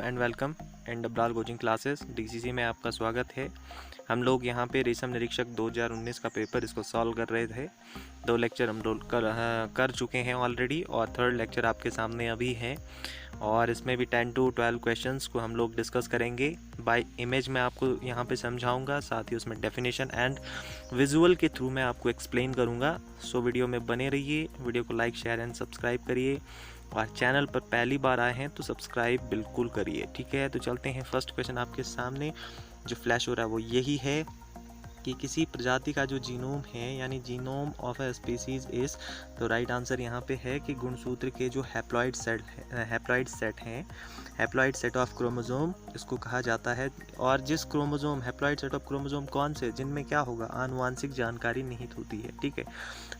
And welcome and Dablal coaching classes DCC में आपका स्वागत है। हम लोग यहाँ पे रेशम निरीक्षक 2019 का पेपर इसको सॉल्व कर रहे थे। 2 लेक्चर हम लोग कर चुके हैं ऑलरेडी और 3rd लेक्चर आपके सामने अभी है और इसमें भी 10 to 12 क्वेश्चंस को हम लोग डिस्कस करेंगे। बाय इमेज मैं आपको यहाँ पे समझाऊंगा, साथ ही उसमें डेफिनेशन एंड विजुअल के थ्रू मैं आपको एक्सप्लेन करूँगा। सो वीडियो में बने रहिए, वीडियो को लाइक शेयर एंड सब्सक्राइब करिए और चैनल पर पहली बार आए हैं तो सब्सक्राइब बिल्कुल करिए। ठीक है, तो चलते हैं। फर्स्ट क्वेश्चन आपके सामने जो फ्लैश हो रहा है वो यही है कि किसी प्रजाति का जो जीनोम है यानी genome of a species is, तो राइट आंसर यहाँ पे है कि गुणसूत्र के जो हैप्लॉइड सेट ऑफ क्रोमोसोम इसको कहा जाता है। और जिस chromosome haploid set of chromosome कौन से, जिनमें क्या होगा, आनुवांशिक जानकारी निहित होती है। ठीक है,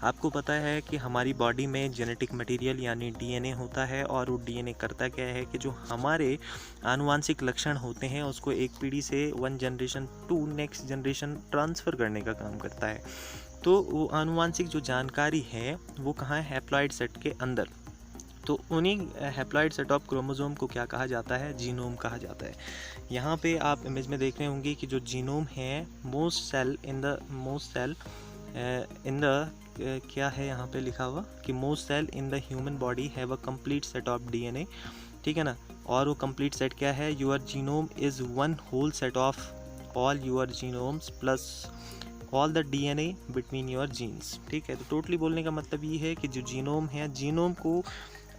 आपको पता है कि हमारी बॉडी में जेनेटिक मटेरियल यानी डीएनए होता है और वो डीएनए करता क्या है कि जो हमारे आनुवांशिक लक्षण होते हैं उसको एक पीढ़ी से 1 generation to next generation transfer करने का काम करता है। तो वो आनुवांशिक जो जानकारी है वो कहाँ है, हैप्लॉइड सेट के अंदर। तो उन्हीं हैप्लॉइड सेट ऑफ क्रोमोसोम को क्या कहा जाता है, जीनोम कहा जाता है। यहाँ पे आप इमेज में देख रहे होंगे कि जो जीनोम है मोस्ट सेल इन द क्या है यहाँ पे लिखा हुआ कि most cell in the human body have a complete set of DNA. ठीक है ना, और वो कंप्लीट सेट क्या है, your genome is one whole set of all your genomes plus all the DNA between your genes. ठीक है, तो टोटली बोलने का मतलब ये है कि जो जीनोम है, जीनोम को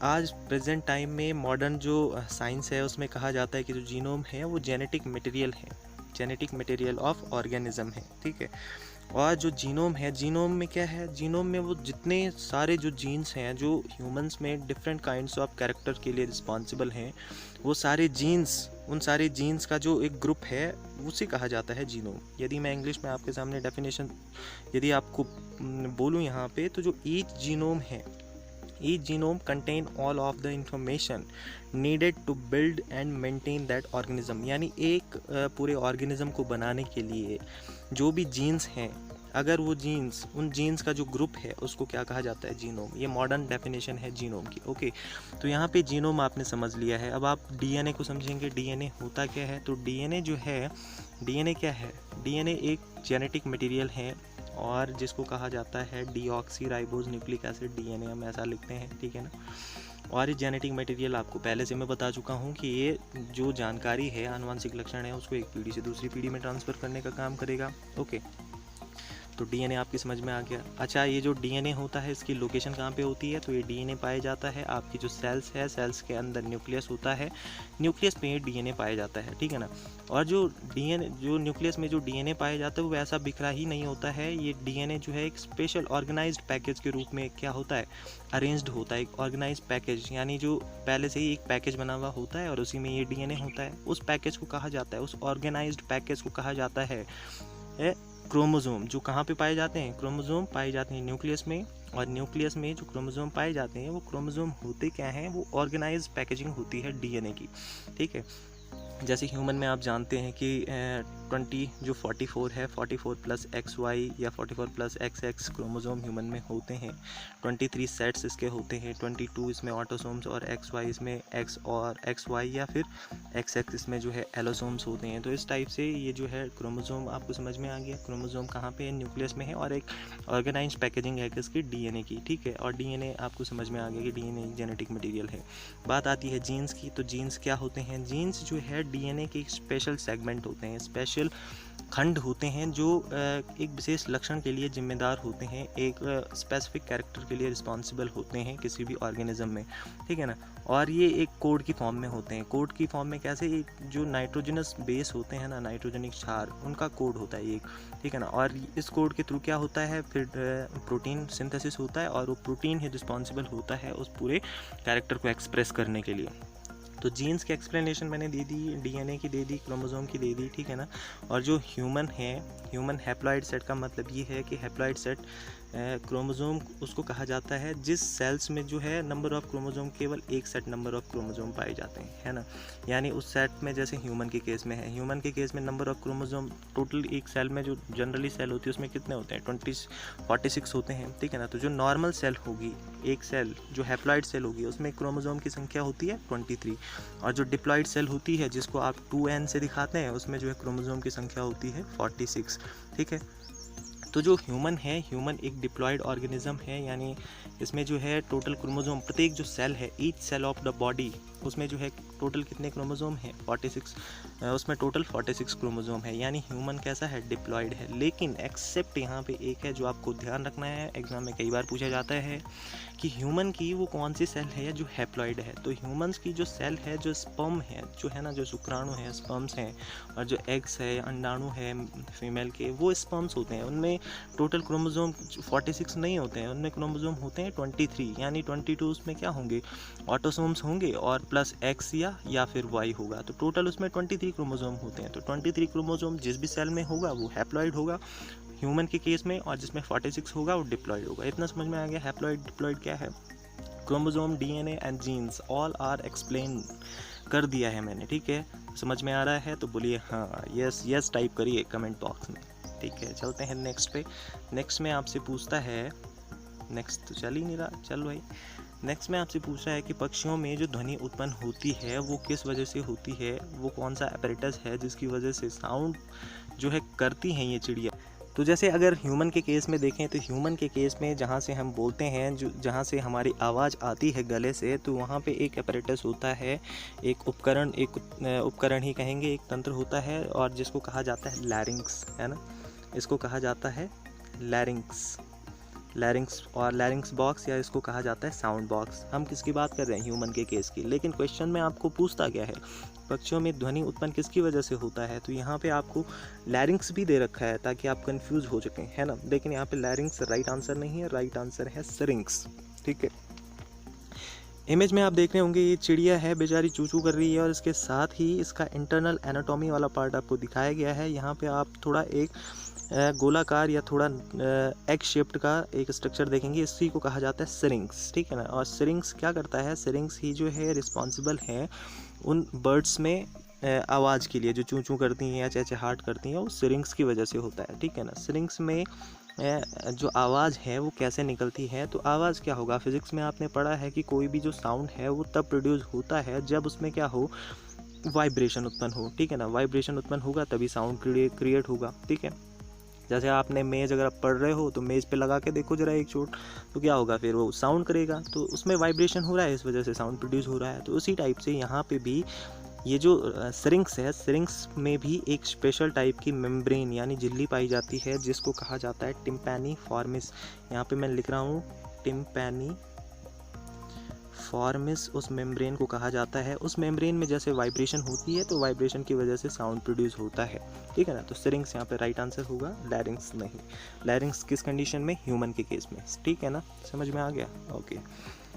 आज प्रेजेंट टाइम में मॉडर्न जो साइंस है उसमें कहा जाता है कि जो जीनोम है वो जेनेटिक मटेरियल ऑफ ऑर्गेनिज्म है। ठीक है, और जो जीनोम है, जीनोम में क्या है, जीनोम में वो जितने सारे जो जीन्स हैं जो ह्यूमंस में डिफरेंट काइंड्स ऑफ कैरेक्टर के लिए रिस्पॉन्सिबल हैं, वो सारे जीन्स, उन सारे जीन्स का जो एक ग्रुप है उसे कहा जाता है जीनोम। यदि मैं इंग्लिश में आपके सामने डेफिनेशन यदि आपको बोलूँ यहाँ पे, तो जो ईच जीनोम है, each genome contain all of the information needed to build and maintain that organism. यानी एक पूरे ऑर्गेनिज्म को बनाने के लिए जो भी जीन्स हैं, अगर वो जीन्स, उन जीन्स का जो ग्रुप है उसको क्या कहा जाता है, जीनोम। ये मॉडर्न डेफिनेशन है जीनोम की। ओके, तो यहाँ पे जीनोम आपने समझ लिया है। अब आप डीएनए को समझेंगे। डीएनए होता क्या है, तो डीएनए जो है, डीएनए क्या है, डीएनए एक जेनेटिक मटेरियल है और जिसको कहा जाता है डीऑक्सीराइबोज न्यूक्लिक एसिड, डीएनए हम ऐसा लिखते हैं। ठीक है ना, और ये जेनेटिक मटेरियल आपको पहले से मैं बता चुका हूँ कि ये जो जानकारी है, आनुवांशिक लक्षण है, उसको एक पीढ़ी से दूसरी पीढ़ी में ट्रांसफ़र करने का काम करेगा। ओके, तो डीएनए आपकी समझ में आ गया। अच्छा, ये जो डीएनए होता है इसकी लोकेशन कहाँ पे होती है, तो ये डीएनए पाया जाता है आपकी जो सेल्स है, सेल्स के अंदर न्यूक्लियस होता है, न्यूक्लियस में ये डीएनए पाया जाता है। ठीक है ना, और जो न्यूक्लियस में जो डीएनए पाया जाता है वो ऐसा बिखरा ही नहीं होता है। ये डीएनए जो है एक स्पेशल ऑर्गेनाइज्ड पैकेज के रूप में क्या होता है, अरेंज्ड होता है। एक ऑर्गेनाइज्ड पैकेज यानी जो पहले से ही एक पैकेज बना हुआ होता है और उसी में ये डीएनए होता है। उस पैकेज को कहा जाता है, उस ऑर्गेनाइज्ड पैकेज को कहा जाता है क्रोमोसोम। जो कहाँ पे पाए जाते हैं, क्रोमोसोम पाए जाते हैं न्यूक्लियस में, और न्यूक्लियस में जो क्रोमोसोम पाए जाते हैं वो क्रोमोसोम होते क्या हैं, वो ऑर्गेनाइज्ड पैकेजिंग होती है डीएनए की। ठीक है, जैसे ह्यूमन में आप जानते हैं कि 44 है, 44 प्लस XY या 44 प्लस XX क्रोमोसोम ह्यूमन में होते हैं। 23 सेट्स इसके होते हैं, 22 इसमें ऑटोसोम्स और XY इसमें X और XY या फिर XX इसमें जो है एलोसोम्स होते हैं। तो इस टाइप से ये जो है क्रोमोसोम आपको समझ में आ गया। क्रोमोसोम कहाँ पे है, न्यूक्लियस में है, और एक ऑर्गेनाइज्ड पैकेजिंग है किसकी, डीएनए की। ठीक है, और डीएनए आपको समझ में आ गया कि डीएनए जेनेटिक मटेरियल है। बात आती है जीन्स की, तो जीन्स क्या होते हैं, जीन्स जो है डीएनए के स्पेशल सेगमेंट होते हैं, स्पेशल खंड होते हैं जो एक विशेष लक्षण के लिए जिम्मेदार होते हैं, एक स्पेसिफिक कैरेक्टर के लिए रिस्पॉन्सिबल होते हैं किसी भी ऑर्गेनिज्म में। ठीक है ना, और ये एक कोड की फॉर्म में होते हैं। कोड की फॉर्म में कैसे, जो नाइट्रोजनस बेस होते हैं ना, नाइट्रोजनिक क्षार, उनका कोड होता है एक। ठीक है ना, और इस कोड के थ्रू क्या होता है, फिर प्रोटीन सिंथेसिस होता है और वो प्रोटीन ही रिस्पॉन्सिबल होता है उस पूरे कैरेक्टर को एक्सप्रेस करने के लिए। तो जीन्स की एक्सप्लेनेशन मैंने दे दी, डीएनए की दे दी, क्रोमोसोम की दे दी। ठीक है ना, और जो ह्यूमन है, ह्यूमन हैप्लॉइड सेट का मतलब ये है कि हैप्लॉइड सेट क्रोमोसोम उसको कहा जाता है जिस सेल्स में जो है नंबर ऑफ क्रोमोसोम केवल एक सेट नंबर ऑफ क्रोमोसोम पाए जाते हैं, है ना। यानी उस सेट में जैसे ह्यूमन के केस में है, ह्यूमन के केस में नंबर ऑफ क्रोमोसोम टोटल एक सेल में जो जनरली सेल होती है उसमें कितने होते हैं, 46 होते हैं, ठीक है ना। तो जो नॉर्मल सेल होगी, एक सेल जो हैप्लॉइड सेल होगी उसमें क्रोमोसोम की संख्या होती है 23, और जो डिप्लॉइड सेल होती है जिसको आप 2n से दिखाते हैं उसमें जो है क्रोमोसोम की संख्या होती है 46, ठीक है। तो जो ह्यूमन है, ह्यूमन एक डिप्लॉयड ऑर्गेनिज्म है, यानी इसमें जो है टोटल क्रोमोसोम, प्रत्येक जो सेल है, each cell of the body, उसमें जो है टोटल कितने क्रोमोसोम है 46, उसमें टोटल 46 क्रोमोसोम है, यानी ह्यूमन कैसा है, डिप्लॉयड है। लेकिन एक्सेप्ट यहाँ पे एक है जो आपको ध्यान रखना है, एग्जाम में कई बार पूछा जाता है कि ह्यूमन की वो कौन सी सेल है जो हैप्लॉइड है। तो ह्यूमंस की जो सेल है, जो स्पर्म है, जो है ना, जो शुक्राणु है, स्पर्म्स हैं, और जो एग्स है, अंडाणु है फीमेल के, वो स्पर्म्स होते हैं, उनमें टोटल क्रोमोसोम 46 नहीं होते हैं, उनमें क्रोमोसोम होते हैं 23, यानी 22 उसमें क्या होंगे, ऑटोसोम्स होंगे, और प्लस एक्स या फिर वाई होगा। तो टोटल उसमें 23 क्रोमोसोम होते हैं। तो 23 क्रोमोसोम जिस भी सेल में होगा वो हैप्लॉइड होगा ह्यूमन के केस में, और जिसमें 46 होगा वो डिप्लॉयड होगा। इतना समझ में आ गया हैप्लॉइड डिप्लॉयड क्या है। Chromosome, DNA and genes all are explain कर दिया है मैंने, ठीक है। समझ में आ रहा है तो बोलिए हाँ, यस यस टाइप करिए कमेंट बॉक्स में, ठीक है। चलते हैं नेक्स्ट पे। नेक्स्ट में आपसे पूछता है, नेक्स्ट तो चल ही नहीं रहा, चल भाई। नेक्स्ट में आपसे पूछा है कि पक्षियों में जो ध्वनि उत्पन्न होती है वो किस वजह से होती है, वो कौन सा apparatus है जिसकी वजह से साउंड जो है करती हैं ये चिड़िया। तो जैसे अगर ह्यूमन के केस में देखें तो ह्यूमन के केस में जहाँ से हम बोलते हैं, जो जहाँ से हमारी आवाज़ आती है गले से, तो वहाँ पे एक apparatus होता है, एक उपकरण, एक उपकरण ही कहेंगे, एक तंत्र होता है, और जिसको कहा जाता है लैरिंक्स, है ना। इसको कहा जाता है लैरिंक्स, लैरिंक्स और लैरिंक्स बॉक्स, या इसको कहा जाता है साउंड बॉक्स। हम किसकी बात कर रहे हैं, ह्यूमन के केस की। लेकिन क्वेश्चन में आपको पूछता क्या है, पक्षियों में ध्वनि उत्पन्न किसकी वजह से होता है। तो यहाँ पे आपको लैरिंक्स भी दे रखा है ताकि आप कंफ्यूज हो सकें, है ना। लेकिन यहाँ पे लैरिंक्स राइट आंसर नहीं है, राइट आंसर है सिरिंक्स, ठीक है। इमेज में आप देख रहे होंगे ये चिड़िया है, बेचारी चूचू कर रही है, और इसके साथ ही इसका इंटरनल एनाटॉमी वाला पार्ट आपको दिखाया गया है। यहाँ पे आप थोड़ा एक गोलाकार या थोड़ा एग शेप्ड का एक स्ट्रक्चर देखेंगे, इसी को कहा जाता है सिरिंक्स, ठीक है ना। और सिरिंक्स क्या करता है, सिरिंक्स ही जो है रिस्पॉन्सिबल है उन बर्ड्स में आवाज़ के लिए, जो चूं चूं करती हैं या चहचहाट करती हैं, वो सिरिंक्स की वजह से होता है, ठीक है ना। सिरिंक्स में जो आवाज़ है वो कैसे निकलती है, तो आवाज़ क्या होगा, फिज़िक्स में आपने पढ़ा है कि कोई भी जो साउंड है वो तब प्रोड्यूस होता है जब उसमें क्या हो, वाइब्रेशन उत्पन्न हो, ठीक है ना। वाइब्रेशन उत्पन्न होगा तभी साउंड क्रिएट होगा, ठीक है। जैसे आपने मेज़ अगर आप पढ़ रहे हो तो मेज़ पे लगा के देखो जरा एक चोट, तो क्या होगा, फिर वो साउंड करेगा, तो उसमें वाइब्रेशन हो रहा है, इस वजह से साउंड प्रोड्यूस हो रहा है। तो उसी टाइप से यहाँ पे भी ये जो सिरिंक्स है, सिरिंक्स में भी एक स्पेशल टाइप की मेम्ब्रेन यानी झिल्ली पाई जाती है जिसको कहा जाता है टिम्पैनी फॉर्मिस। यहाँ पे मैं लिख रहा हूँ टिम्पैनी फॉर्मिस, उस मेम्ब्रेन को कहा जाता है। उस मेम्ब्रेन में जैसे वाइब्रेशन होती है तो वाइब्रेशन की वजह से साउंड प्रोड्यूस होता है, ठीक है ना। तो सिरिंक्स यहाँ पे राइट आंसर होगा, लैरिंक्स नहीं। लैरिंक्स किस कंडीशन में, ह्यूमन के केस में, ठीक है ना, समझ में आ गया, ओके।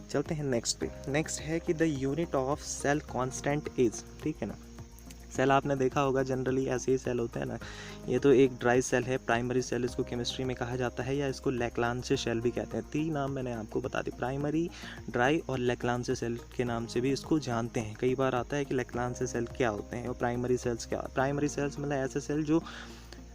चलते हैं नेक्स्ट पे। नेक्स्ट है कि the unit of cell constant is, ठीक है ना। सेल आपने देखा होगा जनरली ऐसे ही सेल होते हैं ना। ये तो एक ड्राई सेल है, प्राइमरी सेल इसको केमिस्ट्री में कहा जाता है, या इसको लैक्लांसे सेल भी कहते हैं। 3 नाम मैंने आपको बता दी, प्राइमरी, ड्राई और लैक्लांसे सेल के नाम से भी इसको जानते हैं। कई बार आता है कि लैक्लांसे सेल क्या होते हैं और प्राइमरी सेल्स क्या। प्राइमरी सेल्स मतलब ऐसे सेल जो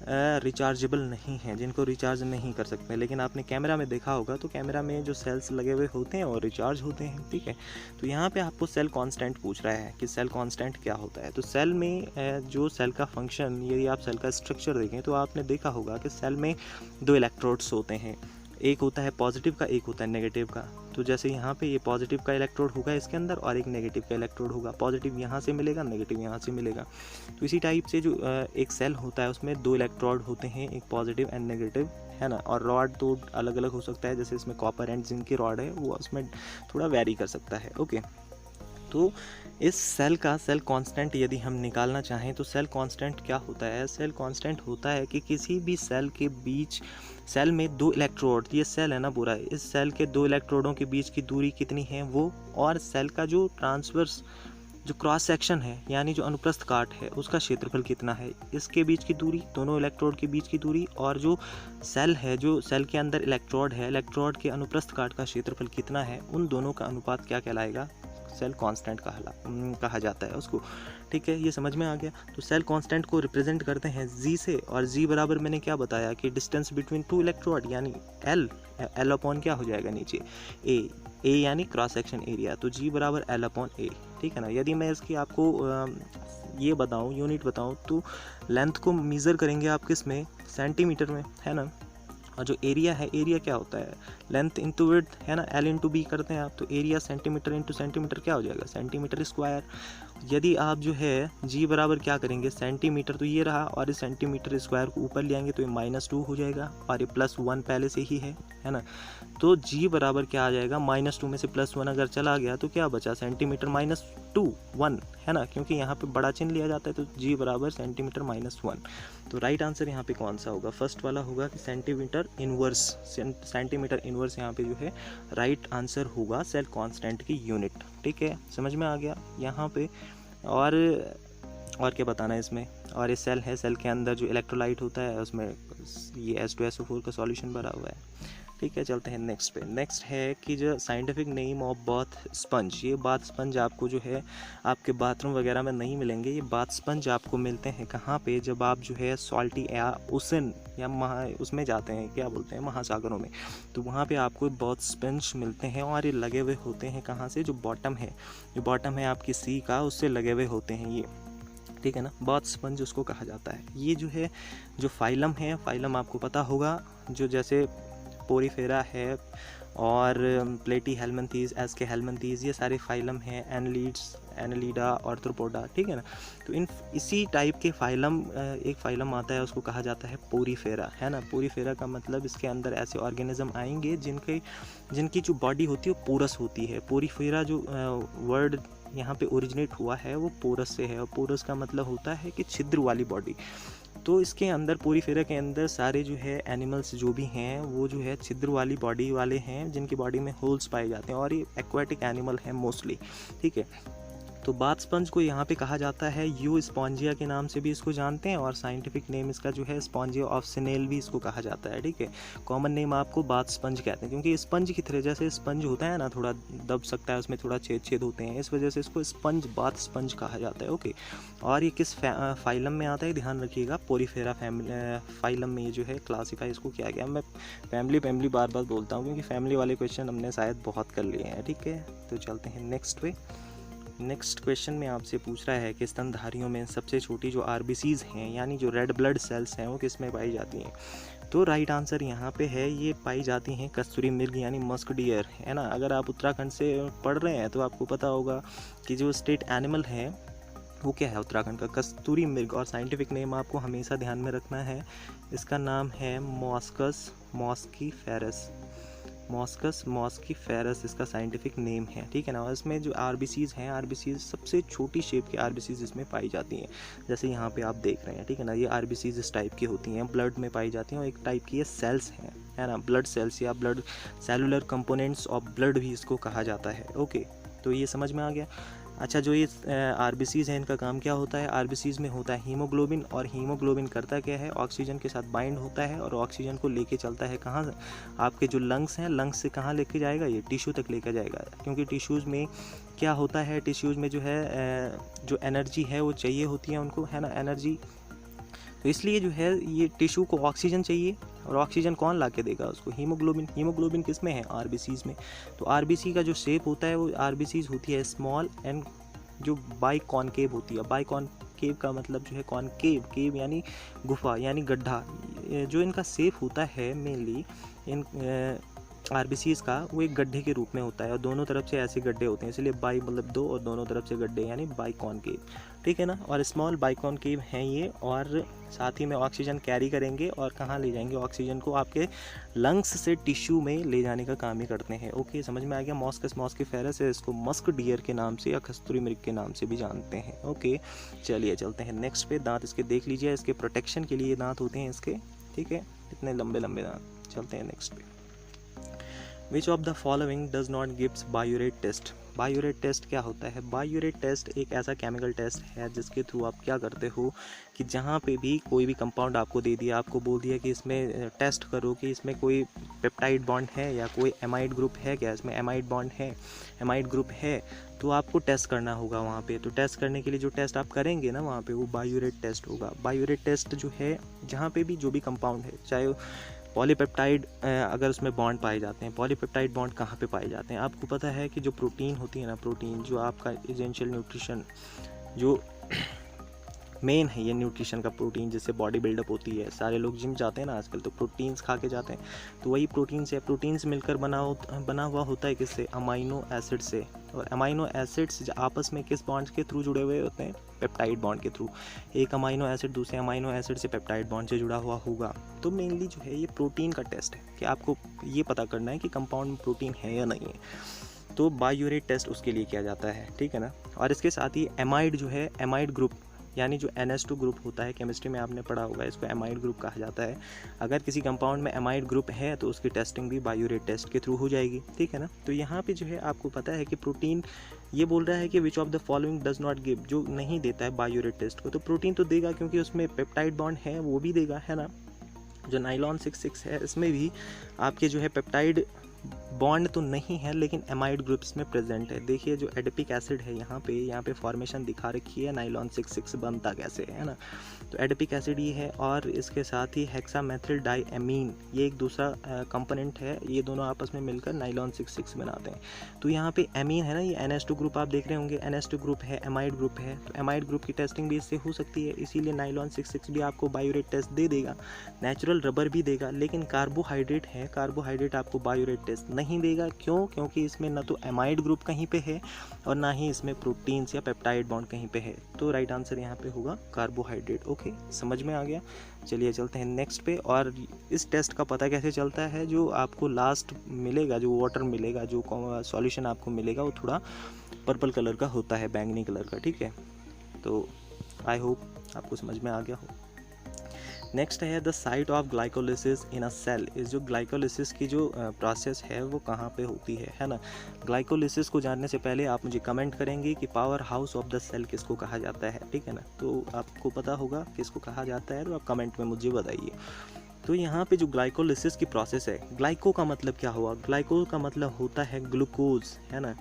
रिचार्जेबल नहीं हैं, जिनको रिचार्ज नहीं कर सकते। लेकिन आपने कैमरा में देखा होगा तो कैमरा में जो सेल्स लगे हुए होते हैं और रिचार्ज होते हैं, ठीक है। तो यहाँ पे आपको सेल कांस्टेंट पूछ रहा है कि सेल कांस्टेंट क्या होता है। तो सेल में जो सेल का फंक्शन, यदि आप सेल का स्ट्रक्चर देखें तो आपने देखा होगा कि सेल में 2 इलेक्ट्रोड्स होते हैं, एक होता है पॉजिटिव का, एक होता है नेगेटिव का। तो जैसे यहाँ पे ये पॉजिटिव का इलेक्ट्रोड होगा इसके अंदर, और एक नेगेटिव का इलेक्ट्रोड होगा। पॉजिटिव यहाँ से मिलेगा, नेगेटिव यहाँ से मिलेगा। तो इसी टाइप से जो एक सेल होता है उसमें 2 इलेक्ट्रोड होते हैं, एक पॉजिटिव एंड नेगेटिव, है ना। और रॉड तो अलग अलग हो सकता है, जैसे इसमें कॉपर एंड जिंक की रॉड है, वो उसमें थोड़ा वेरी कर सकता है, ओके। तो इस सेल का सेल कांस्टेंट यदि हम निकालना चाहें तो सेल कांस्टेंट क्या होता है, सेल कांस्टेंट होता है कि किसी भी सेल के बीच, सेल में 2 इलेक्ट्रोड, ये सेल है ना पूरा, इस सेल के 2 इलेक्ट्रोडों के बीच की दूरी कितनी है वो, और सेल का जो ट्रांसवर्स जो क्रॉस सेक्शन है यानी जो अनुप्रस्थ काट है उसका क्षेत्रफल कितना है, इसके बीच की दूरी, दोनों इलेक्ट्रोड के बीच की दूरी, और जो सेल है, जो सेल के अंदर इलेक्ट्रोड है, इलेक्ट्रोड के अनुप्रस्थ काट का क्षेत्रफल कितना है, उन दोनों का अनुपात क्या कहलाएगा, सेल कांस्टेंट कहा जाता है उसको। ठीक है, ये समझ में आ गया। तो सेल कांस्टेंट को रिप्रेजेंट करते हैं जी से, और जी बराबर मैंने क्या बताया कि डिस्टेंस बिटवीन टू इलेक्ट्रोड यानी एल अपॉन क्या हो जाएगा नीचे ए यानी क्रॉस सेक्शन एरिया, तो जी बराबर एल अपॉन ए। ठीक है ना। यदि मैं इसकी आपको ये बताऊँ, यूनिट बताऊँ, तो लेंथ को मेज़र करेंगे आप किस में, सेंटीमीटर में, है ना। और जो एरिया है, एरिया क्या होता है, लेंथ इंटू विड्थ, है ना, एल इंटू बी करते हैं आप, तो एरिया सेंटीमीटर इंटू सेंटीमीटर क्या हो जाएगा, सेंटीमीटर स्क्वायर। यदि आप जो है जी बराबर क्या करेंगे, सेंटीमीटर तो ये रहा, और इस सेंटीमीटर स्क्वायर को ऊपर ले आएंगे तो ये -2 हो जाएगा, और ये +1 पहले से ही है ना। तो जी बराबर क्या आ जाएगा, -2 में से +1 अगर चला गया तो क्या बचा, सेंटीमीटर -1, है ना, क्योंकि यहाँ पे बड़ा चिन्ह लिया जाता है, तो जी बराबर सेंटीमीटर -1। तो राइट आंसर यहाँ पे कौन सा होगा, फर्स्ट वाला होगा कि सेंटीमीटर इनवर्स। सेंटीमीटर इनवर्स यहाँ पे जो है राइट आंसर होगा सेल कांस्टेंट की यूनिट। ठीक है, समझ में आ गया यहाँ पे। और क्या बताना है इसमें, और ये सेल है, सेल के अंदर जो इलेक्ट्रोलाइट होता है उसमें ये H2SO4 का सॉल्यूशन भरा हुआ है। ठीक है, चलते हैं नेक्स्ट पे। नेक्स्ट है कि जो scientific name of bath sponge, ये बाथ स्पंज आपको जो है आपके बाथरूम वगैरह में नहीं मिलेंगे। ये बाथ स्पंज आपको मिलते हैं कहाँ पे, जब आप जो है सॉल्टी या ओशन या उसमें जाते हैं, क्या बोलते हैं, महासागरों में, तो वहाँ पे आपको बाथ स्पंज मिलते हैं, और ये लगे हुए होते हैं कहाँ से, जो बॉटम है आपकी सी का, उससे लगे हुए होते हैं ये। ठीक है ना, बाथ स्पंज उसको कहा जाता है। ये जो है जो फाइलम है, फाइलम आपको पता होगा, जो जैसे पोरीफेरा है और प्लेटी हेलमिंथीज, एस्के हेलमिंथीज, ये सारे फाइलम हैं, एनलीड्स, एनलीडा, आर्थ्रोपोडा। ठीक है ना। तो इसी टाइप के फाइलम, एक फाइलम आता है उसको कहा जाता है पोरीफेरा, है ना। पोरीफेरा का मतलब इसके अंदर ऐसे ऑर्गेनिज्म आएंगे जिनकी जो बॉडी होती है वो पोरस होती है। पोरीफेरा जो वर्ड यहाँ पे ओरिजिनेट हुआ है वो पोरस से है, और पोरस का मतलब होता है कि छिद्र वाली बॉडी। तो इसके अंदर पोरीफेरा के अंदर सारे जो है एनिमल्स जो भी हैं वो जो है छिद्र वाली बॉडी वाले हैं, जिनकी बॉडी में होल्स पाए जाते हैं, और ये एक्वाटिक एनिमल है मोस्टली। ठीक है, तो बाथ स्पंज को यहाँ पे कहा जाता है यू स्पॉन्जिया के नाम से भी इसको जानते हैं, और साइंटिफिक नेम इसका जो है स्पॉन्जिया ऑफ सिनेल भी इसको कहा जाता है। ठीक है, कॉमन नेम आपको बाथ स्पंज कहते हैं, क्योंकि स्पंज की तरह जैसे स्पंज होता है ना, थोड़ा दब सकता है, उसमें थोड़ा छेद होते हैं, इस वजह से इसको स्पंज, बाथ स्पंज कहा जाता है। ओके, और ये किस फाइलम में आता है ध्यान रखिएगा, पोरीफेरा फाइलम में ये जो है क्लासीफाई इसको किया गया। मैं फैमिली बार बार बोलता हूँ क्योंकि फैमिली वाले क्वेश्चन हमने शायद बहुत कर लिए हैं। ठीक है, तो चलते हैं नेक्स्ट पे। नेक्स्ट क्वेश्चन में आपसे पूछ रहा है कि स्तनधारियों में सबसे छोटी जो आरबीसीज हैं यानी जो रेड ब्लड सेल्स हैं वो किस में पाई जाती हैं। तो राइट आंसर यहाँ पे है, ये पाई जाती हैं कस्तूरी मृग यानी मस्क डियर, है ना। अगर आप उत्तराखंड से पढ़ रहे हैं तो आपको पता होगा कि जो स्टेट एनिमल है वो क्या है उत्तराखंड का, कस्तूरी मृग। और साइंटिफिक नेम आपको हमेशा ध्यान में रखना है, इसका नाम है मॉस्कस मॉस्कीफेरस। मॉस्कस मॉस्कीफेरस इसका साइंटिफिक नेम है। ठीक है ना। और इसमें जो आरबीसीज हैं, आरबीसीज सबसे छोटी शेप की आरबीसीज इसमें पाई जाती हैं, जैसे यहाँ पे आप देख रहे हैं। ठीक है ना, ये आरबीसीज इस टाइप की होती हैं, ब्लड में पाई जाती हैं, और एक टाइप की ये सेल्स हैं, है ना, ब्लड सेल्स या blood cellular components of blood भी इसको कहा जाता है। ओके, तो ये समझ में आ गया। अच्छा, जो ये आरबीसीज हैं इनका काम क्या होता है, आरबीसीज में होता है हीमोग्लोबिन, और हीमोग्लोबिन करता क्या है, ऑक्सीजन के साथ बाइंड होता है, और ऑक्सीजन को लेके चलता है कहाँ, आपके जो लंग्स हैं, लंग्स से कहाँ लेके जाएगा, ये टिश्यू तक लेके जाएगा। क्योंकि टिश्यूज़ में क्या होता है, टिश्यूज़ में जो है जो एनर्जी है वो चाहिए होती है उनको, है ना, एनर्जी। तो इसलिए जो है ये टिश्यू को ऑक्सीजन चाहिए, और ऑक्सीजन कौन ला के देगा उसको, हीमोग्लोबिन। हीमोग्लोबिन किस में है, आरबीसीज में। तो आरबीसी का जो शेप होता है वो आरबीसीज होती है स्मॉल एंड जो बाई कॉनकेव होती है। बाई कॉनकेव का मतलब जो है कॉनकेव, केव यानी गुफा यानी गड्ढा। जो इनका शेप होता है मेनली इन आरबीसीज का, वो एक गड्ढे के रूप में होता है, और दोनों तरफ से ऐसे गड्ढे होते हैं, इसलिए बाई मतलब दो, और दोनों तरफ से गड्ढे यानी बाई कॉनकेव। ठीक है ना। और स्मॉल बाई कॉनकेव हैं ये, और साथ ही में ऑक्सीजन कैरी करेंगे, और कहाँ ले जाएंगे ऑक्सीजन को, आपके लंग्स से टिश्यू में ले जाने का काम ही करते हैं। ओके, समझ में आ गया। मॉस्कस मॉस्कीफेरस है, इसको मस्क डियर के नाम से या कस्तूरी मृग के नाम से भी जानते हैं। ओके, चलिए चलते हैं नेक्स्ट पे। दांत इसके देख लीजिए, इसके प्रोटेक्शन के लिए दांत होते हैं इसके। ठीक है, इतने लंबे लंबे दांत। चलते हैं नेक्स्ट पे। Which of the following does not gives biuret test? Biuret test क्या होता है? बायोरेट टेस्ट एक ऐसा केमिकल टेस्ट है जिसके थ्रू आप क्या करते हो कि जहाँ पे भी कोई भी कंपाउंड आपको दे दिया, आपको बोल दिया कि इसमें टेस्ट करो कि इसमें कोई पेप्टाइड बॉन्ड है या कोई एमाइड ग्रुप है क्या, इसमें एमाइड बॉन्ड है, एमाइड ग्रुप है, तो आपको टेस्ट करना होगा वहाँ पे। तो टेस्ट करने के लिए जो टेस्ट आप करेंगे ना वहाँ पे, वो बायोरेट टेस्ट होगा। बायोरेट टेस्ट जो है, जहाँ पे भी जो भी कंपाउंड है, चाहे पॉलीपेप्टाइड, अगर उसमें बॉन्ड पाए जाते हैं, पॉलीपेप्टाइड बॉन्ड कहाँ पे पाए जाते हैं? आपको पता है कि जो प्रोटीन होती है ना, प्रोटीन जो आपका एसेंशियल न्यूट्रिशन जो मेन है, ये न्यूट्रिशन का प्रोटीन जिससे बॉडी बिल्डअप होती है। सारे लोग जिम जाते हैं ना आजकल, तो प्रोटीन्स खा के जाते हैं, तो वही प्रोटीन्स मिलकर बना हुआ होता है किससे? अमाइनो एसिड से। और अमाइनो एसिड्स आपस में किस बॉन्ड के थ्रू जुड़े हुए होते हैं? पेप्टाइड बॉन्ड के थ्रू। एक अमाइनो एसिड दूसरे अमाइनो एसिड से पेप्टाइड बॉन्ड से जुड़ा हुआ होगा। तो मेनली जो है ये प्रोटीन का टेस्ट है कि आपको ये पता करना है कि कंपाउंड में प्रोटीन है या नहीं है। तो बायोरेट टेस्ट उसके लिए किया जाता है, ठीक है ना। और इसके साथ ही एमाइड जो है, एमाइड ग्रुप यानी जो NH2 ग्रुप होता है, केमिस्ट्री में आपने पढ़ा होगा, इसको एमाइड ग्रुप कहा जाता है। अगर किसी कंपाउंड में एमाइड ग्रुप है तो उसकी टेस्टिंग भी बायोरेट टेस्ट के थ्रू हो जाएगी, ठीक है ना। तो यहाँ पे जो है आपको पता है कि प्रोटीन ये बोल रहा है कि which of the following does not give, जो नहीं देता है बायोरेट टेस्ट को, तो प्रोटीन तो देगा क्योंकि उसमें पेप्टाइड बॉन्ड है, वो भी देगा, है ना। जो नाइलॉन 66 है, इसमें भी आपके जो है पेप्टाइड बॉन्ड तो नहीं है, लेकिन एमाइड ग्रुप्स में प्रेजेंट है। देखिए जो एडिपिक एसिड है यहाँ पे फॉर्मेशन दिखा रखी है, नाइलॉन 66 बनता कैसे है ना। तो एडिपिक एसिड ये है, और इसके साथ ही हेक्सामेथिल डाइएमीन, ये एक दूसरा कंपोनेंट है, ये दोनों आपस में मिलकर नाइलॉन 66 बनाते हैं। तो यहाँ पे एमीन है ना, ये NH2 ग्रुप आप देख रहे होंगे, NH2 ग्रुप है, एमाइड ग्रुप है, तो एमाइड ग्रुप की टेस्टिंग भी इससे हो सकती है, इसीलिए नाइलॉन 66 भी आपको बायोरेट टेस्ट दे देगा। नेचुरल रबर भी देगा, लेकिन कार्बोहाइड्रेट है, कार्बोहाइड्रेट आपको बायोरेट टेस्ट नहीं देगा। क्यों? क्योंकि इसमें ना तो एमाइड ग्रुप कहीं पे है और ना ही इसमें प्रोटीन्स या पेप्टाइड बॉन्ड कहीं पे है। तो राइट आंसर यहाँ पे होगा कार्बोहाइड्रेट। ओके, समझ में आ गया। चलिए चलते हैं नेक्स्ट पे। और इस टेस्ट का पता कैसे चलता है? जो आपको लास्ट मिलेगा, जो वाटर मिलेगा, जो सॉल्यूशन आपको मिलेगा, वो थोड़ा पर्पल कलर का होता है, बैंगनी कलर का, ठीक है। तो आई होप आपको समझ में आ गया हो। नेक्स्ट है the site of glycolysis in a cell. इस जो ग्लाइकोलिसिस की जो प्रोसेस है वो कहाँ पे होती है ना। ग्लाइकोलिसिस को जानने से पहले आप मुझे कमेंट करेंगे कि power house of the cell किसको कहा जाता है, ठीक है ना। तो आपको पता होगा किसको कहा जाता है, तो आप कमेंट में मुझे बताइए। तो यहाँ पे जो ग्लाइकोलिसिस की प्रोसेस है, ग्लाइको का मतलब क्या हुआ? ग्लाइको का मतलब होता है ग्लूकोज, है ना,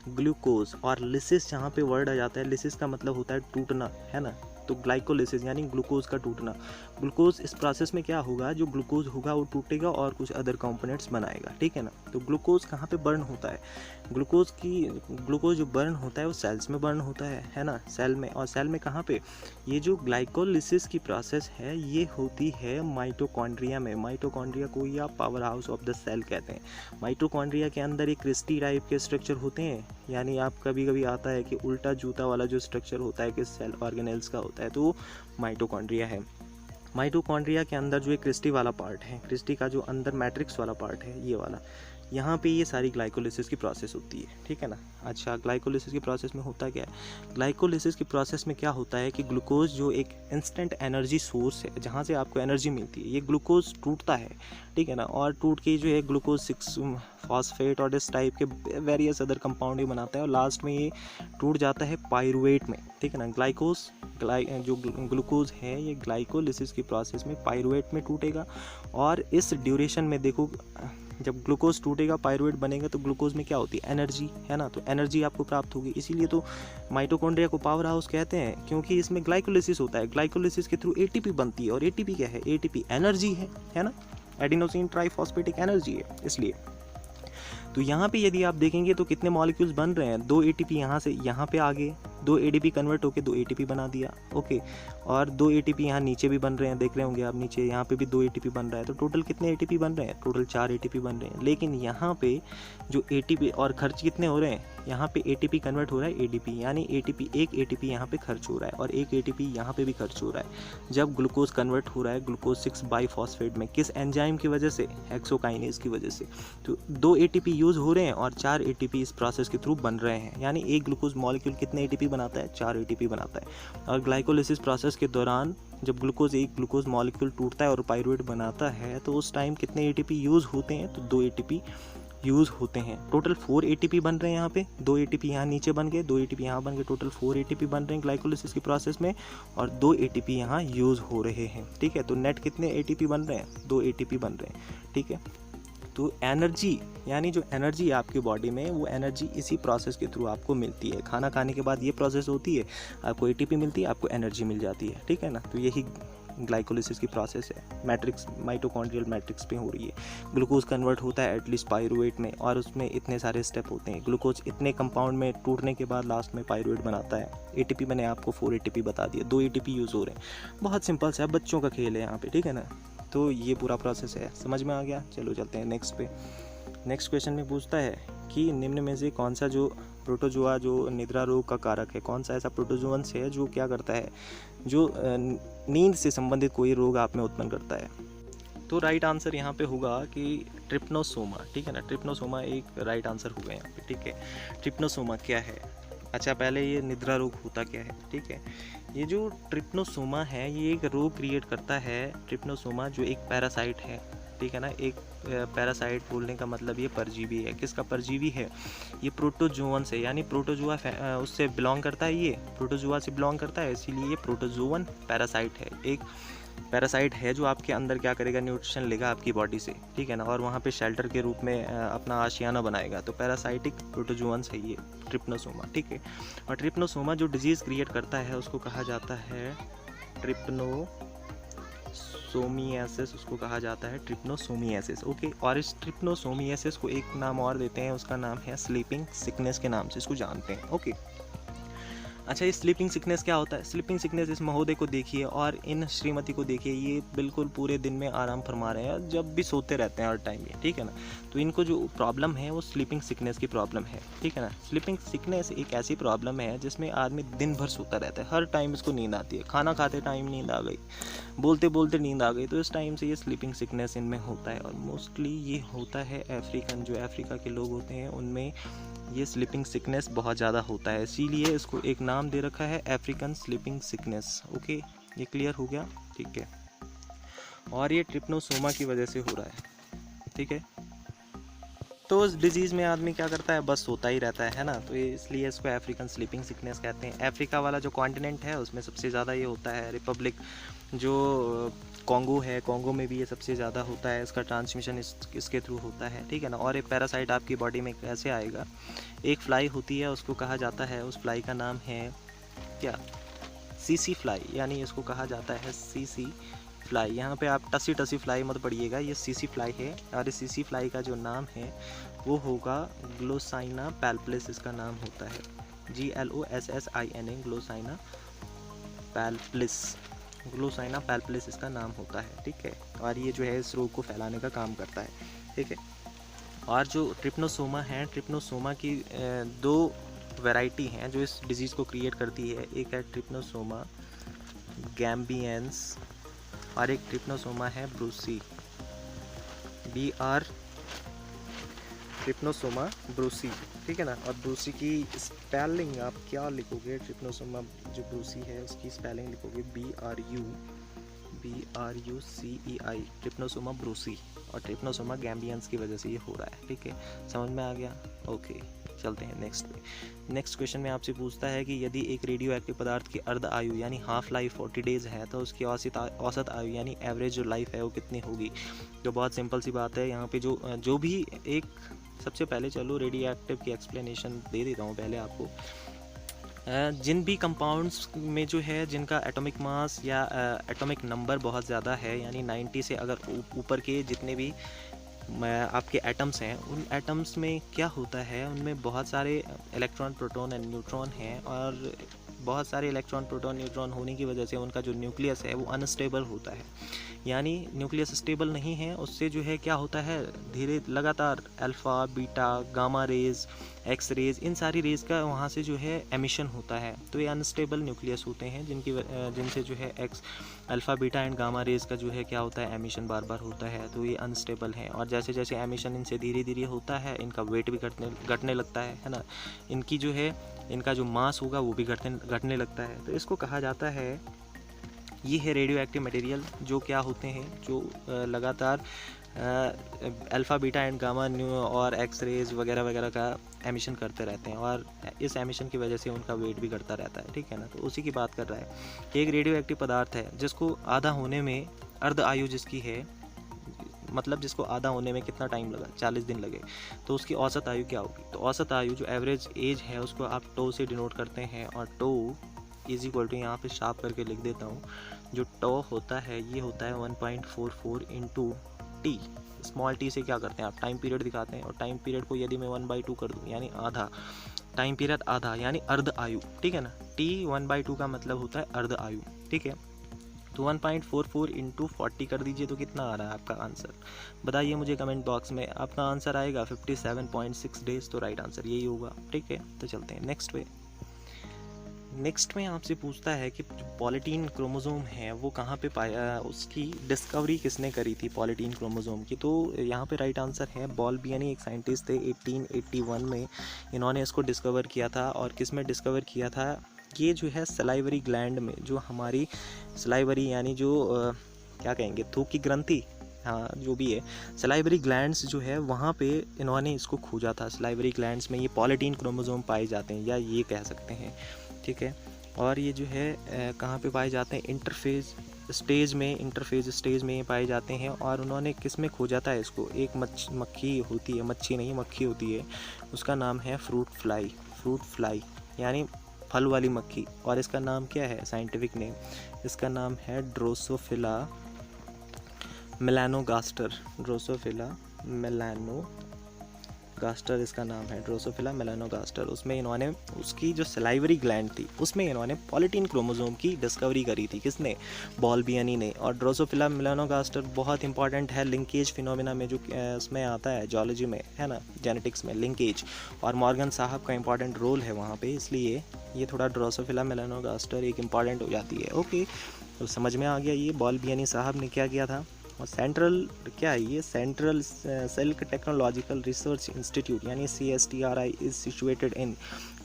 ग्लूकोज। और लिसिस जहाँ पे वर्ड आ जाता है, लिसिस का मतलब होता है टूटना, है ना। तो ग्लाइकोलिसिस यानी ग्लूकोज का टूटना। ग्लूकोज इस प्रोसेस में क्या होगा, जो ग्लूकोज होगा वो टूटेगा और कुछ अदर कंपोनेंट्स बनाएगा, ठीक है ना। तो ग्लूकोज कहाँ पे बर्न होता है? ग्लूकोज जो बर्न होता है वो सेल्स में बर्न होता है ना, सेल में। और सेल में कहाँ पे? ये जो ग्लाइकोलिसिस की प्रोसेस है ये होती है माइटोकॉन्ड्रिया में। माइटोकॉन्ड्रिया को या power house of the cell कहते हैं। माइटोकॉन्ड्रिया के अंदर एक क्रिस्टी टाइप के स्ट्रक्चर होते हैं, यानी आप कभी कभी आता है कि उल्टा जूता वाला जो स्ट्रक्चर होता है कि सेल ऑर्गेनेल्स का होता है, तो वो माइटोकॉन्ड्रिया है। माइटोकॉन्ड्रिया के अंदर जो एक क्रिस्टी वाला पार्ट है, क्रिस्टी का जो अंदर मैट्रिक्स वाला पार्ट है, ये वाला, यहाँ पे ये सारी ग्लाइकोलिसिस की प्रोसेस होती है, ठीक है ना। अच्छा, ग्लाइकोलिसिस की प्रोसेस में होता क्या है? ग्लाइकोलिसिस की प्रोसेस में क्या होता है कि ग्लूकोज जो एक इंस्टेंट एनर्जी सोर्स है, जहाँ से आपको एनर्जी मिलती है, ये ग्लूकोज टूटता है, ठीक है ना। और टूट के जो है ग्लूकोज 6 फॉस्फेट और इस टाइप के वेरियस अदर कंपाउंड ही बनाता है, और लास्ट में ये टूट जाता है पाइरुवेट में, ठीक है ना। जो ग्लूकोज है ये ग्लाइकोलिसिस की प्रोसेस में पाइरुवेट में टूटेगा। और इस ड्यूरेशन में देखो, जब ग्लूकोज टूटेगा पाइरुवेट बनेगा तो ग्लूकोज में क्या होती है? एनर्जी, है ना। तो एनर्जी आपको प्राप्त होगी, इसीलिए तो माइटोकॉन्ड्रिया को पावर हाउस कहते हैं, क्योंकि इसमें ग्लाइकोलिसिस होता है। ग्लाइकोलिसिस के थ्रू एटीपी बनती है, और एटीपी क्या है? एटीपी एनर्जी है ना, एडिनोसिन ट्राइफॉस्फेटिक एनर्जी है, इसलिए। तो यहाँ पे यदि आप देखेंगे तो कितने मॉलिक्यूल्स बन रहे हैं? 2 एटीपी यहाँ से यहाँ पे आ गए, 2 एडीपी कन्वर्ट होकर 2 एटीपी बना दिया, ओके। और 2 एटीपी यहाँ नीचे भी बन रहे हैं, देख रहे होंगे आप नीचे, यहाँ पे भी 2 एटीपी बन रहा है। तो टोटल कितने एटीपी बन रहे हैं? टोटल 4 एटीपी बन रहे हैं। लेकिन यहाँ पे जो एटीपी और खर्च कितने हो रहे हैं? यहाँ पे एटीपी कन्वर्ट हो रहा है एडीपी, यानी एक एटीपी यहाँ पे खर्च हो रहा है, और एक एटीपी यहाँ पे भी खर्च हो रहा है। जब ग्लूकोज कन्वर्ट हो रहा है ग्लूकोज 6 बाइफॉस्फेट में, किस एंजाइम की वजह से? हेक्सोकाइनेज की वजह से। तो 2 एटीपी यूज़ हो रहे हैं और 4 एटीपी इस प्रोसेस के थ्रू बन रहे हैं, यानी एक ग्लूकोज मॉलिक्यूल कितने एटीपी बनाता है? 4 एटीपी बनाता है। और ग्लाइकोलिसिस प्रोसेस के दौरान जब एक ग्लूकोज मॉलिक्यूल टूटता है और पाइरुवेट बनाता है, तो उस टाइम कितने एटीपी यूज़ होते हैं? तो 2 एटीपी यूज़ होते हैं। टोटल 4 ATP बन रहे हैं यहाँ पे, 2 ATP यहाँ नीचे बन गए, 2 ATP यहाँ बन गए, टोटल 4 ATP बन रहे हैं ग्लाइकोलिसिस की प्रोसेस में, और 2 ATP यहाँ यूज़ हो रहे हैं। ठीक है, तो नेट कितने ATP बन रहे हैं? 2 ATP बन रहे हैं। ठीक है, तो एनर्जी, यानी जो एनर्जी है आपकी बॉडी में, वो एनर्जी इसी प्रोसेस के थ्रू आपको मिलती है। खाना खाने के बाद ये प्रोसेस होती है, आपको ATP मिलती है, आपको एनर्जी मिल जाती है। ठीक है ना, तो यही ग्लाइकोलिसिस की प्रोसेस है, मैट्रिक्स माइटोकॉन्ड्रियल मैट्रिक्स पे हो रही है। ग्लूकोज कन्वर्ट होता है एटलीस्ट पायरुवेट में, और उसमें इतने सारे स्टेप होते हैं। ग्लूकोज इतने कंपाउंड में टूटने के बाद लास्ट में पायरुवेट बनाता है। ATP मैंने आपको 4 ATP बता दिया, 2 ATP यूज़ हो रहे हैं। बहुत सिंपल सा बच्चों का खेल है यहाँ पे। ठीक है ना, तो ये पूरा प्रोसेस है, समझ में आ गया। चलो चलते हैं नेक्स्ट पे। नेक्स्ट क्वेश्चन में पूछता है कि निम्न में से कौन सा जो प्रोटोजोआ जो निद्रा रोग का कारक है, कौन सा ऐसा प्रोटोजोअन्स है जो क्या करता है, जो नींद से संबंधित कोई रोग आप में उत्पन्न करता है। तो राइट आंसर यहाँ पे होगा कि ट्रिप्नोसोमा। ठीक है ना, ट्रिप्नोसोमा एक राइट आंसर होगा यहाँ पे। ठीक है, ट्रिप्नोसोमा क्या है? अच्छा, पहले ये निद्रा रोग होता क्या है? ठीक है, ये जो ट्रिप्नोसोमा है ये एक रोग क्रिएट करता है। ट्रिप्नोसोमा जो एक पैरासाइट है, ठीक है ना, एक पैरासाइट बोलने का मतलब ये परजीवी है। किसका परजीवी है? ये प्रोटोजोअन से, यानी प्रोटोजोआ उससे बिलोंग करता है, ये प्रोटोजोआ से बिलोंग करता है, इसीलिए ये प्रोटोजोअन पैरासाइट है। एक पैरासाइट है जो आपके अंदर क्या करेगा, न्यूट्रिशन लेगा आपकी बॉडी से। ठीक है ना, और वहाँ पे शेल्टर के रूप में अपना आशियाना बनाएगा। तो पैरासाइटिक प्रोटोजोअन्स है ये ट्रिप्नोसोमा। ठीक है, और ट्रिप्नोसोमा जो डिजीज़ क्रिएट करता है उसको कहा जाता है ट्रिप्नोसोमियासिस, उसको कहा जाता है ट्रिप्नोसोमियासिस। ओके, और इस ट्रिप्नोसोमियासिस को एक नाम और देते हैं, उसका नाम है स्लीपिंग सिकनेस के नाम से इसको जानते हैं। ओके, अच्छा, ये स्लीपिंग सिकनेस क्या होता है? स्लीपिंग सिकनेस, इस महोदय को देखिए और इन श्रीमती को देखिए, ये बिल्कुल पूरे दिन में आराम फरमा रहे हैं, जब भी सोते रहते हैं हर टाइम में। ठीक है ना, तो इनको जो प्रॉब्लम है वो स्लीपिंग सिकनेस की प्रॉब्लम है। ठीक है ना, स्लीपिंग सिकनेस एक ऐसी प्रॉब्लम है जिसमें आदमी दिन भर सोता रहता है, हर टाइम इसको नींद आती है। खाना खाते टाइम नींद आ गई, बोलते बोलते नींद आ गई, तो इस टाइम से ये स्लीपिंग सिकनेस इनमें होता है। और मोस्टली ये होता है अफ्रीकन, जो अफ्रीका के लोग होते हैं उनमें ये स्लीपिंग सिकनेस बहुत ज़्यादा होता है, इसीलिए इसको एक नाम दे रखा है अफ्रीकन स्लीपिंग सिकनेस। ओके, ये क्लियर हो गया? ठीक है, और ये ट्रिप्नोसोमा की वजह से हो रहा है। ठीक है, तो उस डिजीज़ में आदमी क्या करता है, बस सोता ही रहता है ना, तो ये इसलिए इसको अफ्रीकन स्लीपिंग सिकनेस कहते हैं। अफ्रीका वाला जो कॉन्टिनेंट है उसमें सबसे ज़्यादा ये होता है। रिपब्लिक जो कॉन्गो है, कॉन्गो में भी ये सबसे ज़्यादा होता है, इसका ट्रांसमिशन इसके थ्रू होता है। ठीक है ना, और एक पैरासाइट आपकी बॉडी में कैसे आएगा, एक फ्लाई होती है, उसको कहा जाता है, उस फ्लाई का नाम है क्या, सीसी फ्लाई, यानी इसको कहा जाता है सीसी फ्लाई। यहाँ पे आप टसी टसी फ्लाई मत पढ़िएगा, ये सीसी फ्लाई है, और इस सीसी फ्लाई का जो नाम है वो होगा ग्लोसाइना पैल्पलिस, इसका नाम होता है GLOSSINA, ग्लोसाइना पैल्पलिस, ग्लोसाइना पैल्पलिस इसका नाम होता है। ठीक है, और ये जो है इस रोग को फैलाने का काम करता है। ठीक है, और जो ट्रिप्नोसोमा है, ट्रिप्नोसोमा की 2 वैरायटी हैं जो इस डिजीज़ को क्रिएट करती है। एक है ट्रिप्नोसोमा गैम्बियंस और एक ट्रिप्नोसोमा है ब्रूसी, BR ट्रिप्नोसोमा ब्रूसी। ठीक है ना, और ब्रूसी की स्पेलिंग आप क्या लिखोगे, ट्रिप्नोसोमा जो ब्रूसी है उसकी स्पेलिंग लिखोगे BRUCEI, ट्रिप्नोसोमा ब्रूसी। और ट्रिप्नोसोमा गैम्बियंस की वजह से ये हो रहा है। ठीक है, समझ में आ गया? ओके, चलते हैं नेक्स्ट पे। नेक्स्ट क्वेश्चन में आपसे पूछता है कि यदि एक रेडियो एक्टिव पदार्थ की अर्ध आयु यानी हाफ लाइफ 40 डेज़ है तो उसकी औसत आयु यानी एवरेज जो लाइफ है वो कितनी होगी। तो बहुत सिंपल सी बात है, यहाँ पे जो भी एक, सबसे पहले चलो रेडियो एक्टिव की एक्सप्लेनेशन दे देता हूँ पहले आपको। जिन भी कंपाउंड्स में जो है जिनका एटॉमिक मास या एटॉमिक नंबर बहुत ज़्यादा है, यानी 90 से अगर ऊपर के जितने भी आपके एटम्स हैं, उन एटम्स में क्या होता है, उनमें बहुत सारे इलेक्ट्रॉन, प्रोटॉन एंड न्यूट्रॉन हैं, और बहुत सारे इलेक्ट्रॉन, प्रोटॉन, न्यूट्रॉन होने की वजह से उनका जो न्यूक्लियस है वो अनस्टेबल होता है। यानी न्यूक्लियस स्टेबल नहीं है, उससे जो है क्या होता है, धीरे लगातार alpha, beta, gamma rays, X rays, इन सारी रेज का वहाँ से जो है एमिशन होता है। तो ये अनस्टेबल न्यूक्लियस होते हैं जिनसे जो है alpha, beta and gamma rays का जो है क्या होता है, एमिशन बार बार होता है, तो ये अनस्टेबल है। और जैसे जैसे एमिशन इनसे धीरे धीरे होता है, इनका वेट भी घटने लगता है ना, इनकी जो है इनका जो मास होगा वो भी घटने लगता है। तो इसको कहा जाता है ये है रेडियो एक्टिव मटेरियल, जो क्या होते हैं, जो लगातार alpha beta and gamma new और एक्सरेज वगैरह वगैरह का एमिशन करते रहते हैं, और इस एमिशन की वजह से उनका वेट भी घटता रहता है, ठीक है ना। तो उसी की बात कर रहा है कि एक रेडियो एक्टिव पदार्थ है जिसको आधा होने में, अर्ध आयु जिसकी है, मतलब जिसको आधा होने में कितना टाइम लगा, 40 दिन लगे, तो उसकी औसत आयु क्या होगी। तो औसत आयु जो एवरेज एज है उसको आप टो से डिनोट करते हैं, और टो इज इक्वल टू, यहाँ पे शार्प करके लिख देता हूँ, जो टो होता है ये होता है 1.44 इंटू टी। स्मॉल टी से क्या करते हैं आप, टाइम पीरियड दिखाते हैं, और टाइम पीरियड को यदि मैं 1/2 कर दूँ यानी आधा, टाइम पीरियड आधा यानी अर्ध आयु, ठीक है ना। टी 1/2 का मतलब होता है अर्ध आयु, ठीक है। तो 1.44 इंटू 40 कर दीजिए, तो कितना आ रहा है आपका आंसर, बताइए मुझे कमेंट बॉक्स में। आपका आंसर आएगा 57.6 डेज, तो राइट आंसर यही होगा, ठीक है। तो चलते हैं नेक्स्ट पे। नेक्स्ट में आपसे पूछता है कि जो पॉलीटीन क्रोमोसोम है वो कहाँ पे पाया, उसकी डिस्कवरी किसने करी थी पॉलीटीन क्रोमोसोम की। तो यहाँ पे राइट आंसर है बॉल-बियानी, एक साइंटिस्ट थे, 1881 में इन्होंने इसको डिस्कवर किया था। और किस में डिस्कवर किया था, ये जो है सलाइवरी ग्लैंड में, जो हमारी सलाइवरी यानी जो क्या कहेंगे, थूक की ग्रंथि, हाँ जो भी है, सलाइवरी ग्लैंड्स जो है वहाँ पे इन्होंने इसको खोजा था। सलाइवरी ग्लैंड्स में ये पॉलीटीन क्रोमोसोम पाए जाते हैं, या ये कह सकते हैं, ठीक है। और ये जो है कहाँ पे पाए जाते हैं, इंटरफेज स्टेज में, इंटरफेज स्टेज में ये पाए जाते हैं। और उन्होंने किस में खोजा था इसको, एक मक्खी होती है, मच्छी नहीं मक्खी होती है, उसका नाम है फ्रूट फ्लाई, फ्रूट फ्लाई यानी फल वाली मक्खी। और इसका नाम क्या है, साइंटिफिक नेम, इसका नाम है ड्रोसोफिला मेलानोगास्टर, ड्रोसोफिला मेलानोगास्टर इसका नाम है, ड्रोसोफिला मेलानोगास्टर। उसमें इन्होंने, उसकी जो सलाइवरी ग्लैंड थी उसमें इन्होंने पॉलीटीन क्रोमोसोम की डिस्कवरी करी थी, किसने, बॉल-बियानी ने। और ड्रोसोफिला मेलानोगास्टर बहुत इंपॉर्टेंट है लिंकेज फिनोमिना में, जो उसमें आता है जूलॉजी में, है ना, जेनेटिक्स में लिंकेज, और मॉर्गन साहब का इंपॉर्टेंट रोल है वहाँ पे, इसलिए ये थोड़ा ड्रोसोफिला मेलानोगास्टर एक इंपॉर्टेंट हो जाती है। ओके, तो समझ में आ गया ये बॉल-बियानी साहब ने क्या किया था। और सेंट्रल क्या है ये, central silk technological research institute यानी CSTRI इज सिचुएटेड इन,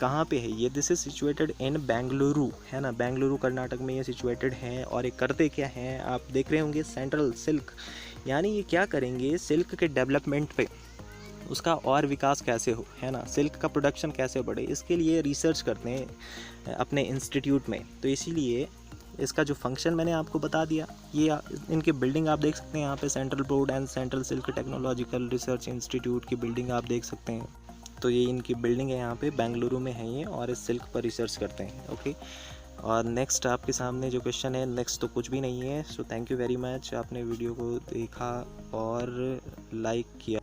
कहाँ पे है ये, this is situated in Bengaluru, है ना, बेंगलुरु कर्नाटक में ये सिचुएटेड हैं। और ये करते क्या हैं आप देख रहे होंगे, सेंट्रल सिल्क, यानी ये क्या करेंगे, सिल्क के डेवलपमेंट पे, उसका और विकास कैसे हो, है ना, सिल्क का प्रोडक्शन कैसे बढ़े, इसके लिए रिसर्च करते हैं अपने इंस्टीट्यूट में। तो इसीलिए इसका जो फंक्शन मैंने आपको बता दिया, ये इनकी बिल्डिंग आप देख सकते हैं यहाँ पे, central board and central silk technological research institute की बिल्डिंग आप देख सकते हैं। तो ये इनकी बिल्डिंग है यहाँ पे बेंगलुरु में है ये, और इस सिल्क पर रिसर्च करते हैं। ओके, और नेक्स्ट आपके सामने जो क्वेश्चन है, नेक्स्ट तो कुछ भी नहीं है। So thank you very much, आपने वीडियो को देखा और लाइक किया।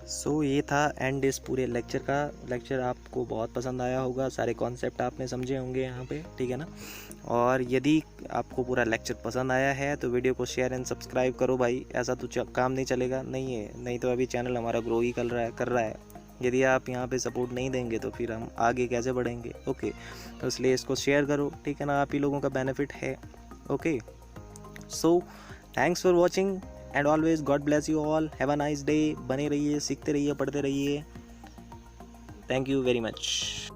सो ये था एंड इस पूरे लेक्चर का। लेक्चर आपको बहुत पसंद आया होगा, सारे कॉन्सेप्ट आपने समझे होंगे यहाँ पे, ठीक है ना। और यदि आपको पूरा लेक्चर पसंद आया है तो वीडियो को शेयर एंड सब्सक्राइब करो भाई, ऐसा तो काम नहीं चलेगा, नहीं है, नहीं तो अभी चैनल हमारा ग्रो ही कर रहा है। यदि आप यहाँ पे सपोर्ट नहीं देंगे तो फिर हम आगे कैसे बढ़ेंगे। ओके, तो इसलिए इसको शेयर करो, ठीक है ना, आप ही लोगों का बेनिफिट है। Okay, so thanks for watching and always God bless you all, have a nice day. बने रहिए, सीखते रहिए, पढ़ते रहिए। Thank you very much.